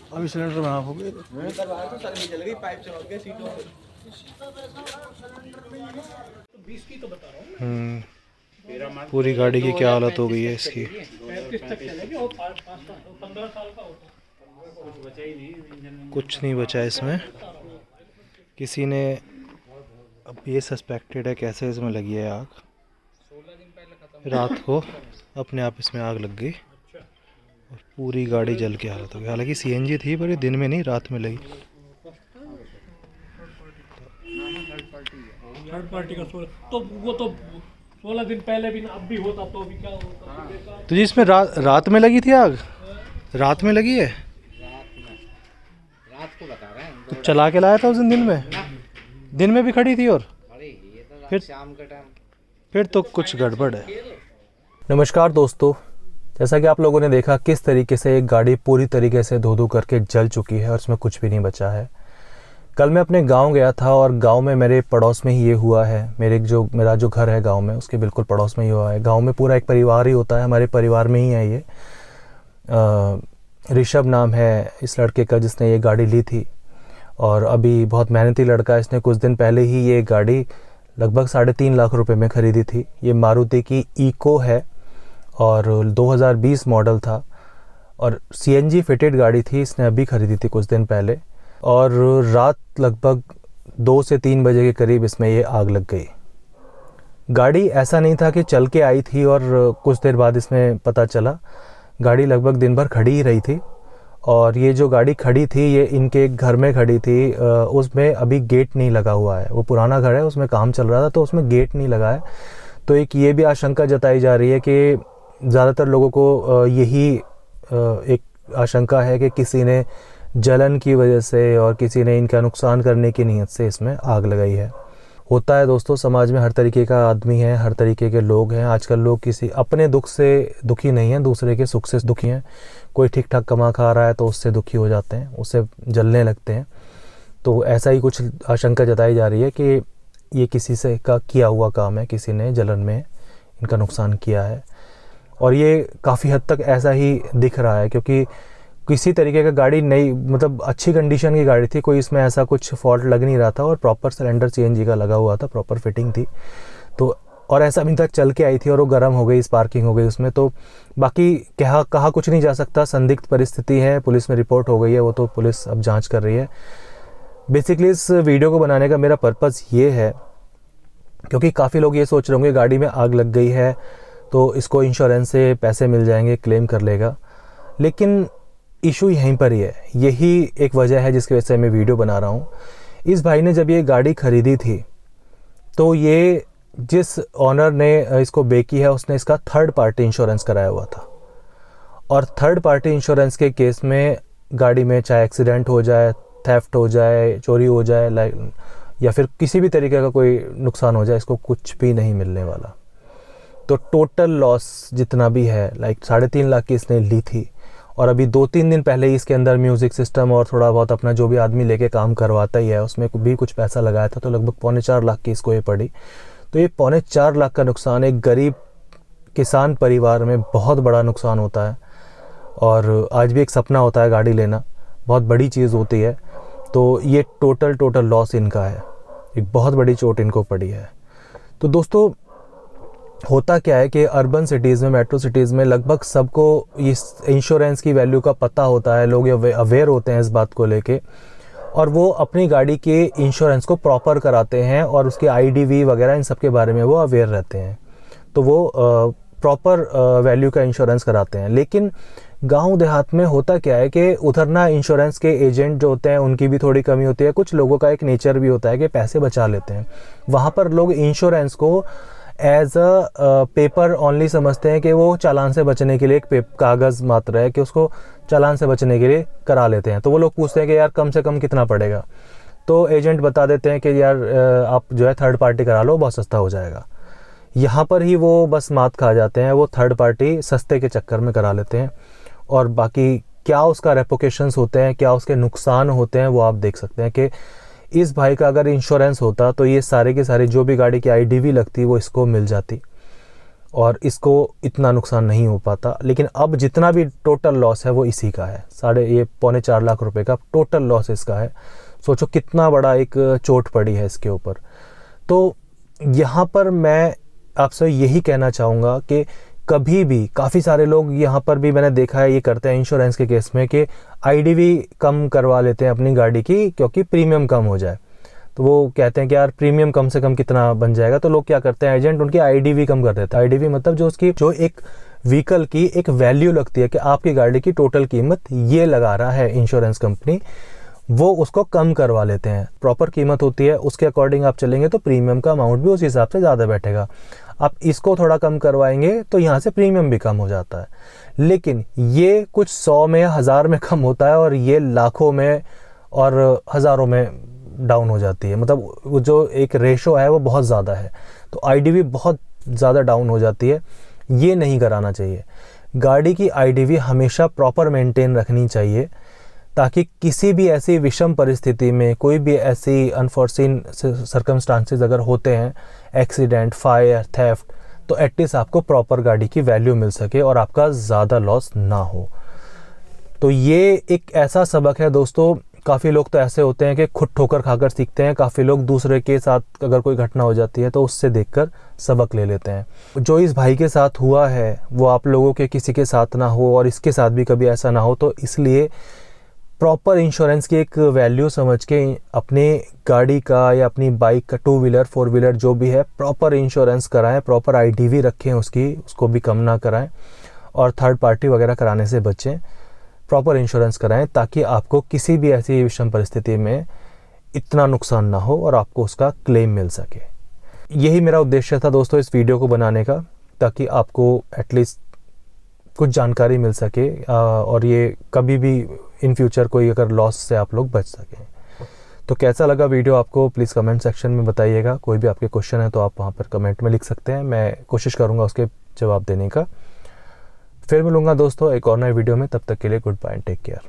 अभी सिलेंडर में ऑफ हो गए। चल गई पाइप से और सीटों पे। 20 की तो बता रहा हूँ। पूरी गाड़ी की क्या हालत हो गई है इसकी। 35 तक चलेगी और 15 साल का होता कुछ नहीं बचा इसमें। किसी ने, अब ये सस्पेक्टेड है कैसे इसमें लगी है आग। रात को अपने आप इसमें आग लग गई और पूरी गाड़ी जल के हालत हो गई। हालांकि सीएनजी थी पर ये दिन में नहीं रात में लगी। थर्ड पार्टी का 16 तो वो तो 16 दिन पहले भी अब भी होता तो अभी क्या होता। तो जी इसमें रात में लगी थी आग। रात में लगी है। रात को बता रहे हैं। तो चला के लाया था उस दिन में भी खड़ी थी। और अरे ये तो फिर शाम के टाइम। फिर तो कुछ गड़बड़ है। नमस्कार दोस्तों, जैसा कि आप लोगों ने देखा किस तरीके से एक गाड़ी पूरी तरीके से धो करके जल चुकी है और उसमें कुछ भी नहीं बचा है। कल मैं अपने गांव गया था और गांव में मेरे पड़ोस में ही ये हुआ है। मेरा जो घर है गांव में उसके बिल्कुल पड़ोस में ही हुआ है। गांव में पूरा एक परिवार ही होता है, हमारे परिवार में ही है ये। ऋषभ नाम है इस लड़के का जिसने ये गाड़ी ली थी और अभी बहुत मेहनती लड़का है। इसने कुछ दिन पहले ही ये गाड़ी लगभग 3.5 लाख रुपए में ख़रीदी थी। ये मारुति की इको है और 2020 मॉडल था और सीएनजी फिटेड गाड़ी थी। इसने अभी ख़रीदी थी कुछ दिन पहले और रात लगभग 2 से 3 बजे के करीब इसमें ये आग लग गई। गाड़ी ऐसा नहीं था कि चल के आई थी और कुछ देर बाद इसमें पता चला। गाड़ी लगभग दिन भर खड़ी ही रही थी और ये जो गाड़ी खड़ी थी ये इनके घर में खड़ी थी। उसमें अभी गेट नहीं लगा हुआ है। वो पुराना घर है, उसमें काम चल रहा था तो उसमें गेट नहीं लगा है। तो एक ये भी आशंका जताई जा रही है कि ज़्यादातर लोगों को यही एक आशंका है कि किसी ने जलन की वजह से और किसी ने इनका नुकसान करने की नीयत से इसमें आग लगाई है। होता है दोस्तों, समाज में हर तरीके का आदमी है, हर तरीके के लोग हैं। आजकल लोग किसी अपने दुख से दुखी नहीं हैं, दूसरे के सुख से दुखी हैं। कोई ठीक ठाक कमा खा रहा है तो उससे दुखी हो जाते हैं, उससे जलने लगते हैं। तो ऐसा ही कुछ आशंका जताई जा रही है कि ये किसी से का किया हुआ काम है, किसी ने जलन में इनका नुकसान किया है। और ये काफ़ी हद तक ऐसा ही दिख रहा है क्योंकि किसी तरीके का गाड़ी नई, मतलब अच्छी कंडीशन की गाड़ी थी, कोई इसमें ऐसा कुछ फॉल्ट लग नहीं रहा था और प्रॉपर सिलेंडर सीएनजी का लगा हुआ था, प्रॉपर फिटिंग थी। तो और ऐसा भी तक चल के आई थी और वो गर्म हो गई, स्पार्किंग हो गई उसमें। तो बाकी कहा कुछ नहीं जा सकता, संदिग्ध परिस्थिति है। पुलिस में रिपोर्ट हो गई है, वो तो पुलिस अब जाँच कर रही है। बेसिकली इस वीडियो को बनाने का मेरा पर्पज़ ये है क्योंकि काफ़ी लोग ये सोच रहे होंगे गाड़ी में आग लग गई है तो इसको इंश्योरेंस से पैसे मिल जाएंगे, क्लेम कर लेगा। लेकिन इशू यहीं पर ही है। यही एक वजह है जिसकी वजह से मैं वीडियो बना रहा हूँ। इस भाई ने जब ये गाड़ी ख़रीदी थी तो ये जिस ऑनर ने इसको बेची है उसने इसका थर्ड पार्टी इंश्योरेंस कराया हुआ था और थर्ड पार्टी इंश्योरेंस के केस में गाड़ी में चाहे एक्सीडेंट हो जाए, थेफ्ट हो जाए, चोरी हो जाए या फिर किसी भी तरीके का कोई नुकसान हो जाए, इसको कुछ भी नहीं मिलने वाला। तो टोटल लॉस जितना भी है 3.5 लाख की इसने ली थी और अभी 2-3 दिन पहले ही इसके अंदर म्यूज़िक सिस्टम और थोड़ा बहुत अपना जो भी आदमी लेके काम करवाता ही है उसमें भी कुछ पैसा लगाया था, तो लगभग 3.25 लाख की इसको ये पड़ी। तो ये 3.25 लाख का नुकसान एक गरीब किसान परिवार में बहुत बड़ा नुकसान होता है और आज भी एक सपना होता है गाड़ी लेना, बहुत बड़ी चीज़ होती है। तो ये टोटल लॉस इनका है, एक बहुत बड़ी चोट इनको पड़ी है। तो दोस्तों होता क्या है कि अर्बन सिटीज़ में, मेट्रो सिटीज़ में लगभग सबको इस इंश्योरेंस की वैल्यू का पता होता है। लोग अवेयर होते हैं इस बात को लेके और वो अपनी गाड़ी के इंश्योरेंस को प्रॉपर कराते हैं और उसके आईडीवी वगैरह इन सब के बारे में वो अवेयर रहते हैं। तो वो प्रॉपर वैल्यू का इंश्योरेंस कराते हैं। लेकिन गांव देहात में होता क्या है कि उधर ना इंश्योरेंस के एजेंट जो होते हैं उनकी भी थोड़ी कमी होती है। कुछ लोगों का एक नेचर भी होता है कि पैसे बचा लेते हैं। वहाँ पर लोग इंश्योरेंस को एज अ पेपर ओनली समझते हैं कि वो चालान से बचने के लिए एक कागज़ मात्र है कि उसको चालान से बचने के लिए करा लेते हैं। तो वो लोग पूछते हैं कि यार कम से कम कितना पड़ेगा, तो एजेंट बता देते हैं कि यार आप जो है थर्ड पार्टी करा लो, बहुत सस्ता हो जाएगा। यहाँ पर ही वो बस मात खा जाते हैं, वो थर्ड पार्टी सस्ते के चक्कर में करा लेते हैं और बाकी क्या उसका रेपोकेशंस होते हैं, क्या उसके नुकसान होते हैं, वो आप देख सकते हैं कि इस भाई का अगर इंश्योरेंस होता तो ये सारे के सारे जो भी गाड़ी की आईडीवी लगती वो इसको मिल जाती। और इसको इतना नुकसान नहीं हो पाता। लेकिन अब जितना भी टोटल लॉस है वो इसी का है, 3.25-4 लाख रुपए का टोटल लॉस इसका है। सोचो कितना बड़ा एक चोट पड़ी है इसके ऊपर। तो यहाँ पर मैं आपसे यही कहना चाहूँगा कि कभी भी, काफ़ी सारे लोग यहाँ पर भी मैंने देखा है ये करते हैं इंश्योरेंस के केस में कि आईडीवी कम करवा लेते हैं अपनी गाड़ी की क्योंकि प्रीमियम कम हो जाए। तो वो कहते हैं कि यार प्रीमियम कम से कम कितना बन जाएगा, तो लोग क्या करते हैं, एजेंट उनकी आईडीवी कम कर देता है। आईडीवी मतलब जो एक व्हीकल की एक वैल्यू लगती है कि आपकी गाड़ी की टोटल कीमत ये लगा रहा है इंश्योरेंस कंपनी, वो उसको कम करवा लेते हैं। प्रॉपर कीमत होती है, उसके अकॉर्डिंग आप चलेंगे तो प्रीमियम का अमाउंट भी उस हिसाब से ज़्यादा बैठेगा। आप इसको थोड़ा कम करवाएंगे तो यहाँ से प्रीमियम भी कम हो जाता है। लेकिन ये कुछ 100 में या 1000 में कम होता है और ये लाखों में और हज़ारों में डाउन हो जाती है। मतलब जो एक रेशो है वो बहुत ज़्यादा है, तो आईडीवी बहुत ज़्यादा डाउन हो जाती है। ये नहीं कराना चाहिए। गाड़ी की आईडीवी हमेशा प्रॉपर मेंटेन रखनी चाहिए ताकि किसी भी ऐसी विषम परिस्थिति में, कोई भी ऐसी अनफॉर्सीन सर्कमस्टांसेस अगर होते हैं, एक्सीडेंट, फायर, थेफ्ट, तो एटलीस्ट आपको प्रॉपर गाड़ी की वैल्यू मिल सके और आपका ज़्यादा लॉस ना हो। तो ये एक ऐसा सबक है दोस्तों। काफ़ी लोग तो ऐसे होते हैं कि खुद ठोकर खाकर सीखते हैं, काफ़ी लोग दूसरे के साथ अगर कोई घटना हो जाती है तो उससे देखकर सबक ले लेते हैं। जो इस भाई के साथ हुआ है वो आप लोगों के किसी के साथ ना हो और इसके साथ भी कभी ऐसा ना हो। तो इसलिए प्रॉपर इंश्योरेंस की एक वैल्यू समझ के अपने गाड़ी का या अपनी बाइक का, 2 व्हीलर 4 व्हीलर जो भी है, प्रॉपर इंश्योरेंस कराएं, प्रॉपर आईडीवी रखें उसको भी कम ना कराएं और थर्ड पार्टी वगैरह कराने से बचें। प्रॉपर इंश्योरेंस कराएं ताकि आपको किसी भी ऐसी विषम परिस्थिति में इतना नुकसान ना हो और आपको उसका क्लेम मिल सके। यही मेरा उद्देश्य था दोस्तों इस वीडियो को बनाने का, ताकि आपको एटलीस्ट कुछ जानकारी मिल सके और ये कभी भी इन फ्यूचर कोई अगर लॉस से आप लोग बच सकें। तो कैसा लगा वीडियो आपको प्लीज़ कमेंट सेक्शन में बताइएगा। कोई भी आपके क्वेश्चन है तो आप वहाँ पर कमेंट में लिख सकते हैं, मैं कोशिश करूँगा उसके जवाब देने का। फिर मिलूँगा दोस्तों एक और नए वीडियो में, तब तक के लिए goodbye and take care.